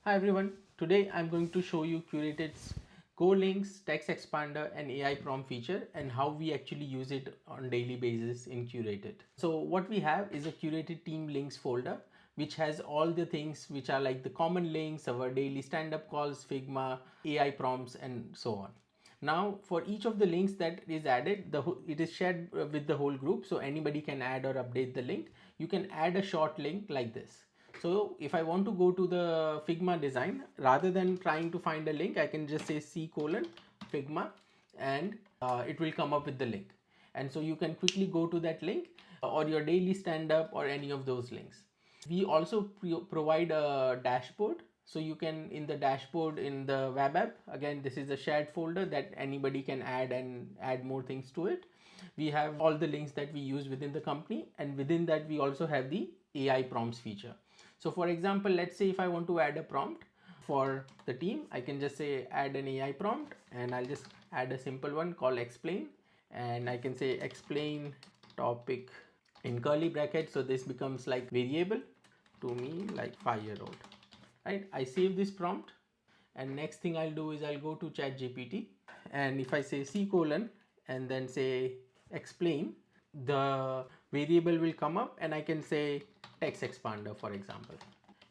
Hi everyone, today I'm going to show you Curateit's Go Links, Text Expander and AI prompt feature and how we actually use it on daily basis in Curateit. So what we have is a Curated team links folder which has all the things which are like the common links, our daily stand-up calls, Figma, AI prompts and so on. Now for each of the links that is added, it is shared with the whole group, so anybody can add or update the link. You can add a short link like this. So if I want to go to the Figma design, rather than trying to find a link, I can just say C colon Figma and it will come up with the link. And so you can quickly go to that link or your daily stand up or any of those links. We also provide a dashboard. So you can, in the dashboard in the web app, again, this is a shared folder that anybody can add and add more things to it. We have all the links that we use within the company, and within that we also have the AI prompts feature. So for example, let's say if I want to add a prompt for the team, I can just say add an AI prompt and I'll just add a simple one called explain, and I can say explain topic in curly brackets. So this becomes like variable to me like 5-year-old, right? I save this prompt and next thing I'll do is I'll go to ChatGPT, and if I say C colon and then say explain, the variable will come up and I can say text expander for example,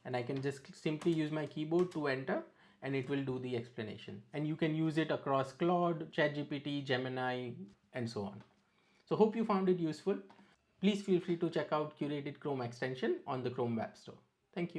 and I can just simply use my keyboard to enter and it will do the explanation. And you can use it across Claude, ChatGPT, Gemini and so on. So hope you found it useful. Please feel free to check out Curated Chrome extension on the Chrome Web Store. Thank you.